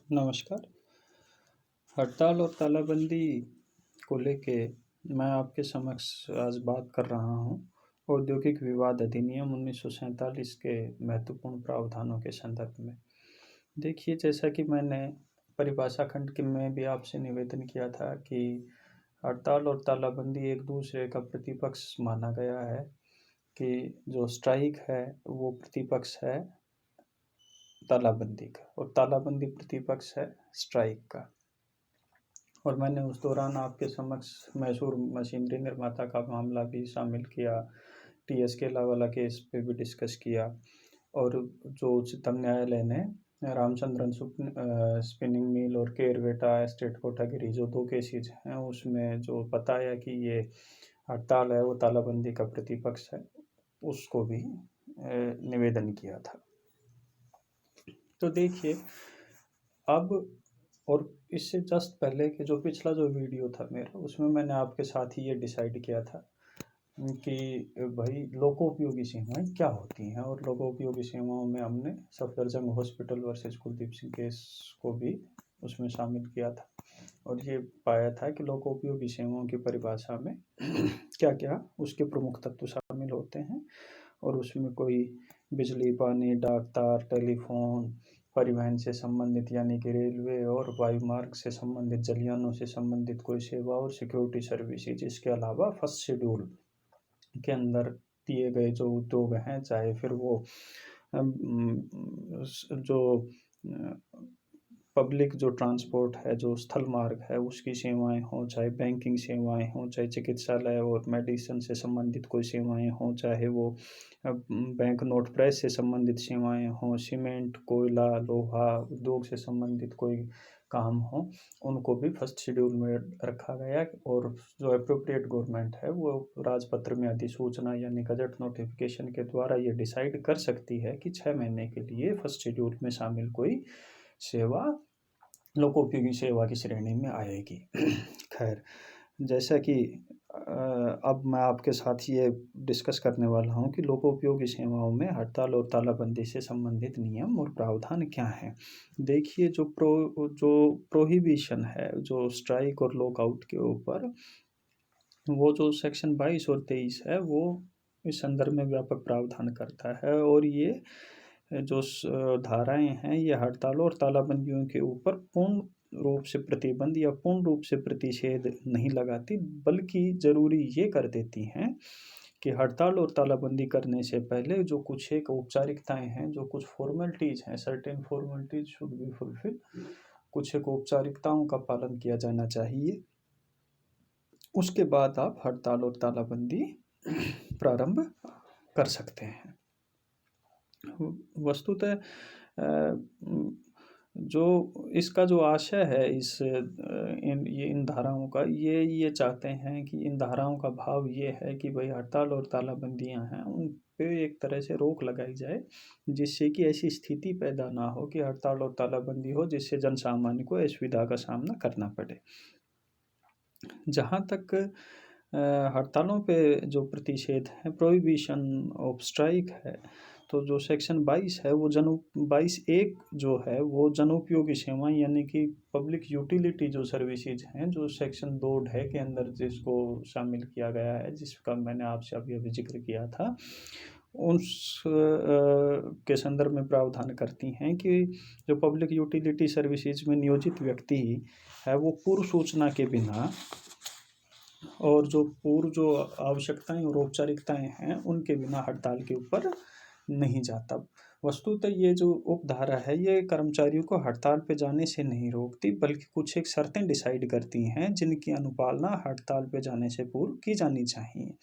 नमस्कार। हड़ताल और तालाबंदी को लेके मैं आपके समक्ष आज बात कर रहा हूँ। औद्योगिक विवाद अधिनियम 1947 के महत्वपूर्ण प्रावधानों के संदर्भ में। देखिए, जैसा कि मैंने परिभाषा खंड के में भी आपसे निवेदन किया था कि हड़ताल और तालाबंदी एक दूसरे का प्रतिपक्ष माना गया है, कि जो स्ट्राइक है वो प्रतिपक्ष है तालाबंदी का और तालाबंदी प्रतिपक्ष है स्ट्राइक का। और मैंने उस दौरान आपके समक्ष मैसूर मशीनरी निर्माता का मामला भी शामिल किया, टीएसकेला वाला केस पे भी डिस्कस किया। और जो उच्चतम न्यायालय ने रामचंद्रन स्पिनिंग मिल और केरवेटा एस्टेट कोटागिरी जो 2 केसेज हैं, उसमें जो बताया कि ये हड़ताल है वो तालाबंदी का प्रतिपक्ष है, उसको भी निवेदन किया था। तो देखिए, अब और इससे जस्ट पहले के जो पिछला जो वीडियो था मेरा, उसमें मैंने आपके साथ ही ये डिसाइड किया था कि भाई लोकोपयोगी सेवाएं क्या होती हैं, और लोकोपयोगी सेवाओं में हमने Safdarjung hospital versus Kuldeep Singh case को भी उसमें शामिल किया था। और ये पाया था कि लोकोपयोगी सेवाओं की परिभाषा में क्या क्या उसके प्रमुख तत्व शामिल होते हैं, और उसमें कोई बिजली, पानी, डाक तार, टेलीफोन, परिवहन से संबंधित यानी कि रेलवे और वायुमार्ग से संबंधित, जलयानों से संबंधित कोई सेवा और सिक्योरिटी सर्विसेज। इसके अलावा फर्स्ट शेड्यूल के अंदर दिए गए जो उद्योग हैं, चाहे फिर वो जो पब्लिक जो ट्रांसपोर्ट है, जो स्थल मार्ग है, उसकी सेवाएं हों, चाहे बैंकिंग सेवाएं हों, चाहे चिकित्सालय और मेडिसिन से संबंधित कोई सेवाएं हों, चाहे वो बैंक नोट प्रेस से संबंधित सेवाएं हों, सीमेंट, कोयला, लोहा उद्योग से संबंधित कोई काम हो, उनको भी फर्स्ट शेड्यूल में रखा गया। और जो अप्रोप्रिएट गवर्नमेंट है वो राजपत्र में अधिसूचना यानी गजट नोटिफिकेशन के द्वारा ये डिसाइड कर सकती है कि 6 महीने के लिए फर्स्ट शेड्यूल में शामिल कोई सेवा लोकोपयोगी सेवा की श्रेणी में आएगी। खैर, जैसा कि अब मैं आपके साथ ये डिस्कस करने वाला हूँ कि लोकोपयोगी सेवाओं में हड़ताल और तालाबंदी से संबंधित नियम और प्रावधान क्या हैं। देखिए, जो प्रोहिबिशन है, जो स्ट्राइक और लॉकआउट के ऊपर, वो जो सेक्शन 22 और 23 है, वो इस संदर्भ में व्यापक प्रावधान करता है। और ये जो धाराएं हैं, ये हड़तालों और तालाबंदियों के ऊपर पूर्ण रूप से प्रतिबंध या पूर्ण रूप से प्रतिषेध नहीं लगाती, बल्कि ज़रूरी ये कर देती हैं कि हड़ताल और तालाबंदी करने से पहले जो कुछ एक औपचारिकताएं हैं, जो कुछ फॉर्मेलिटीज़ हैं, certain formalities should be fulfil, कुछ एक औपचारिकताओं का पालन किया जाना चाहिए। उसके बाद आप हड़ताल और तालाबंदी प्रारंभ कर सकते हैं। वस्तुतः जो इसका जो आशय है, इन धाराओं का, ये चाहते हैं कि इन धाराओं का भाव ये है कि भाई हड़ताल और तालाबंदियां हैं, उन पे एक तरह से रोक लगाई जाए, जिससे कि ऐसी स्थिति पैदा ना हो कि हड़ताल और तालाबंदी हो जिससे जन सामान्य को असुविधा का सामना करना पड़े। जहाँ तक हड़तालों पे जो प्रतिषेध है, प्रोहिबिशन ऑफ स्ट्राइक है, तो जो सेक्शन 22 है वो 22(1) जो है वो जनोपयोगी सेवाएं यानी कि पब्लिक यूटिलिटी जो सर्विसेज हैं, जो सेक्शन 2(ढ) के अंदर जिसको शामिल किया गया है, जिसका मैंने आपसे अभी जिक्र किया था, उस के संदर्भ में प्रावधान करती हैं कि जो पब्लिक यूटिलिटी सर्विसेज में नियोजित व्यक्ति है, वो पूर्व सूचना के बिना और जो आवश्यकताएं और औपचारिकताएं हैं, उनके बिना हड़ताल के ऊपर नहीं जाता। वस्तुतः ये जो उपधारा है, ये कर्मचारियों को हड़ताल पे जाने से नहीं रोकती, बल्कि कुछ एक शर्तें डिसाइड करती हैं जिनकी अनुपालना हड़ताल पे जाने से पूर्व की जानी चाहिए।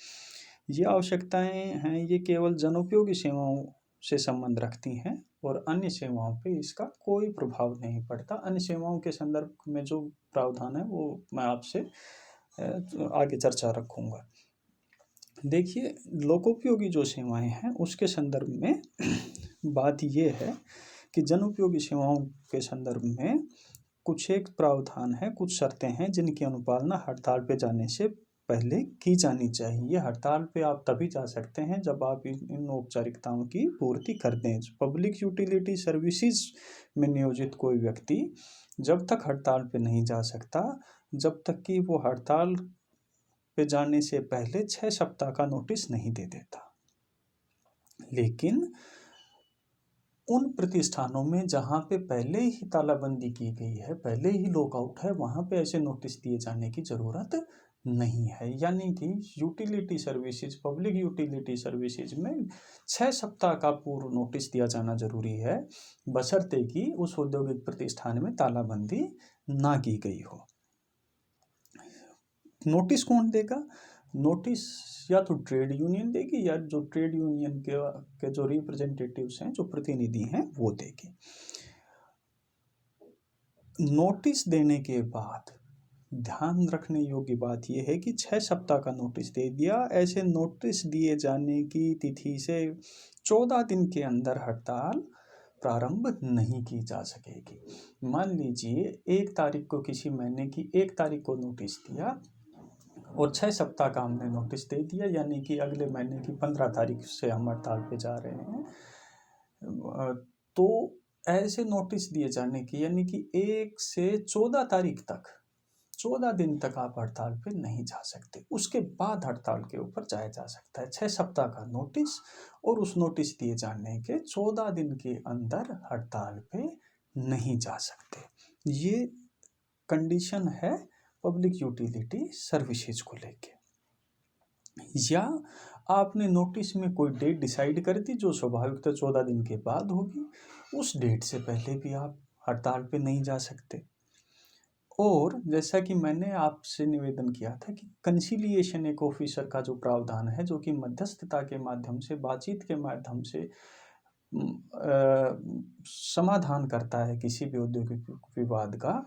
ये आवश्यकताएं हैं, ये केवल जनोपयोगी सेवाओं से संबंध रखती हैं और अन्य सेवाओं पे इसका कोई प्रभाव नहीं पड़ता। अन्य सेवाओं के संदर्भ में जो प्रावधान है वो मैं आपसे आगे चर्चा रखूँगा। देखिए, लोकोपयोगी जो सेवाएं हैं उसके संदर्भ में बात ये है कि जनोपयोगी सेवाओं के संदर्भ में कुछ एक प्रावधान है, कुछ शर्तें हैं जिनकी अनुपालना हड़ताल पे जाने से पहले की जानी चाहिए। हड़ताल पे आप तभी जा सकते हैं जब आप इन औपचारिकताओं की पूर्ति कर दें। पब्लिक यूटिलिटी सर्विसेज में नियोजित कोई व्यक्ति जब तक हड़ताल पे नहीं जा सकता, जब तक कि वो हड़ताल पे जाने से पहले 6 सप्ताह का नोटिस नहीं दे देता। लेकिन उन प्रतिष्ठानों में जहाँ पे पहले ही तालाबंदी की गई है, पहले ही लॉकआउट है, वहाँ पे ऐसे नोटिस दिए जाने की ज़रूरत नहीं है। यानी कि utility services, public utility services में 6 सप्ताह का पूर्व नोटिस दिया जाना ज़रूरी है, बशर्ते कि उस औद्योगिक प्रतिष्ठान में तालाबंदी ना की गई हो। नोटिस कौन देगा? नोटिस या तो ट्रेड यूनियन देगी, या जो ट्रेड यूनियन के जो रिप्रेजेंटेटिव्स हैं, जो प्रतिनिधि हैं, वो देगी। नोटिस देने के बाद ध्यान रखने योग्य बात यह है कि 6 सप्ताह का नोटिस दे दिया। ऐसे नोटिस दिए जाने की तिथि से 14 दिन के अंदर हड़ताल प्रारंभ नहीं की जा सकेगी। मान लीजिए 1 तारीख को, किसी महीने की 1 तारीख को नोटिस दिया और 6 सप्ताह का हमने नोटिस दे दिया, यानी कि अगले महीने की 15 तारीख से हम हड़ताल पे जा रहे हैं। तो ऐसे नोटिस दिए जाने की, यानी कि 1 से 14 तारीख तक, 14 दिन तक आप हड़ताल पे नहीं जा सकते। उसके बाद हड़ताल के ऊपर जाया जा सकता है। 6 सप्ताह का नोटिस और उस नोटिस दिए जाने के 14 दिन के अंदर हड़ताल पे नहीं जा सकते। ये कंडीशन है पब्लिक यूटिलिटी सर्विसेज को लेके। या आपने नोटिस में कोई डेट डिसाइड कर दी जो स्वाभाविकतः 14 दिन के बाद होगी, उस डेट से पहले भी आप हड़ताल पे नहीं जा सकते। और जैसा कि मैंने आपसे निवेदन किया था कि कंसिलिएशन एक ऑफिसर का जो प्रावधान है, जो कि मध्यस्थता के माध्यम से, बातचीत के माध्यम से समाधान करता है किसी भी औद्योगिक विवाद का,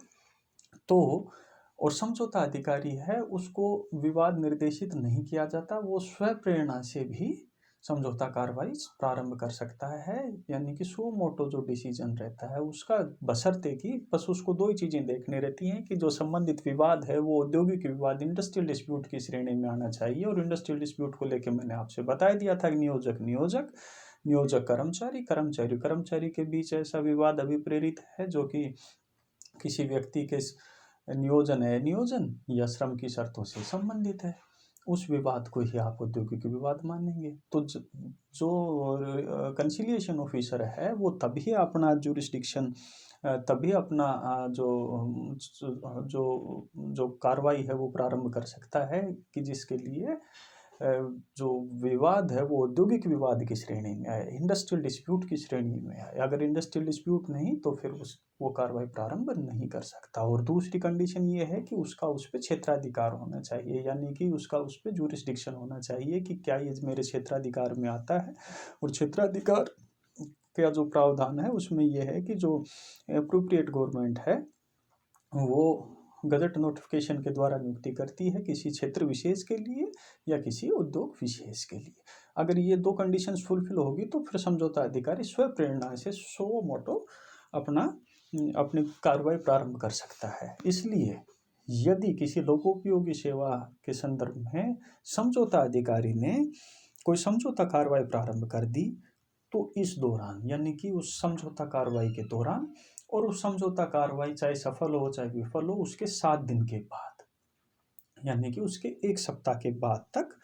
तो और समझौता अधिकारी है, उसको विवाद निर्देशित नहीं किया जाता, वो स्वप्रेरणा से भी समझौता कार्रवाई प्रारंभ कर सकता है। यानी कि सो मोटो जो डिसीजन रहता है उसका, बशर्ते कि बस उसको 2 ही चीज़ें देखनी रहती हैं कि जो संबंधित विवाद है वो औद्योगिक विवाद, इंडस्ट्रियल डिस्प्यूट की श्रेणी में आना चाहिए। और इंडस्ट्रियल डिस्प्यूट को लेकर मैंने आपसे बता दिया था कि नियोजक कर्मचारी के बीच ऐसा विवाद अभिप्रेरित है जो कि किसी व्यक्ति के नियोजन या श्रम की शर्तों से संबंधित है, उस विवाद को ही आप औद्योगिक विवाद मानेंगे। तो जो कंसिलिएशन ऑफिसर है वो तभी अपना जुरिस्डिक्शन, तभी अपना जो कार्रवाई है वो प्रारंभ कर सकता है कि जिसके लिए जो विवाद है वो औद्योगिक विवाद की श्रेणी में आए, इंडस्ट्रियल डिस्प्यूट की श्रेणी में आए। अगर इंडस्ट्रियल डिस्प्यूट नहीं तो फिर वो कार्रवाई प्रारंभ नहीं कर सकता। और दूसरी कंडीशन ये है कि उसका उस पर क्षेत्राधिकार होना चाहिए, यानी कि उसका उस पर जुरिस्डिक्शन होना चाहिए कि क्या ये मेरे क्षेत्राधिकार में आता है। और क्षेत्राधिकार का जो प्रावधान है उसमें यह है कि जो एप्रोप्रिएट गवर्नमेंट है वो गजट नोटिफिकेशन के द्वारा नियुक्ति करती है किसी क्षेत्र विशेष के लिए या किसी उद्योग विशेष के लिए। अगर ये 2 कंडीशंस फुलफिल होगी तो फिर समझौता अधिकारी स्वप्रेरणा से सो मोटो अपनी कार्रवाई प्रारंभ कर सकता है। इसलिए यदि किसी लोकोपयोगी सेवा के संदर्भ में समझौता अधिकारी ने कोई समझौता कार्रवाई प्रारंभ कर दी, तो इस दौरान, यानी कि उस समझौता कार्रवाई के दौरान, और उस समझौता कार्रवाई चाहे सफल हो चाहे विफल हो, उसके 7 दिन के बाद, यानी कि उसके 1 सप्ताह के बाद तक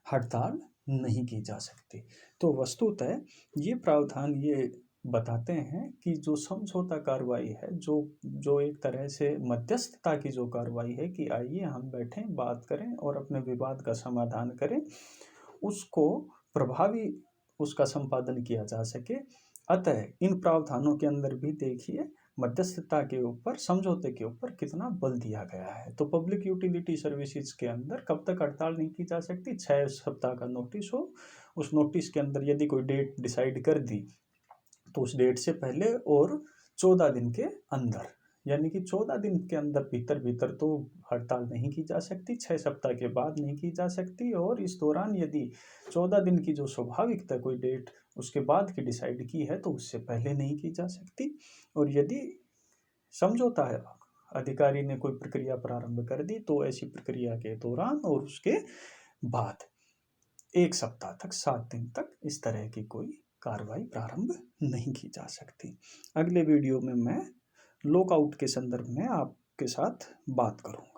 हड़ताल नहीं की जा सकती। तो वस्तुतः ये प्रावधान ये बताते हैं कि जो समझौता कार्रवाई है, जो एक तरह से मध्यस्थता की जो कार्रवाई है कि आइए हम बैठें, बात करें और अपने विवाद का समाधान करें, उसको प्रभावी उसका संपादन किया जा सके। अतः इन प्रावधानों के अंदर भी देखिए मध्यस्थता के ऊपर, समझौते के ऊपर कितना बल दिया गया है। तो पब्लिक यूटिलिटी सर्विसेज के अंदर कब तक हड़ताल नहीं की जा सकती? 6 सप्ताह का नोटिस हो, उस नोटिस के अंदर यदि कोई डेट डिसाइड कर दी तो उस डेट से पहले और 14 दिन के अंदर, यानी कि 14 दिन के अंदर भीतर तो हड़ताल नहीं की जा सकती, 6 सप्ताह के बाद नहीं की जा सकती। और इस दौरान यदि 14 दिन की जो स्वाभाविकता कोई डेट उसके बाद की डिसाइड की है तो उससे पहले नहीं की जा सकती। और यदि समझौता अधिकारी ने कोई प्रक्रिया प्रारंभ कर दी तो ऐसी प्रक्रिया के दौरान और उसके बाद 1 सप्ताह तक, 7 दिन तक इस तरह की कोई कार्रवाई प्रारंभ नहीं की जा सकती। अगले वीडियो में मैं लॉकआउट के संदर्भ में आपके साथ बात करूँगा।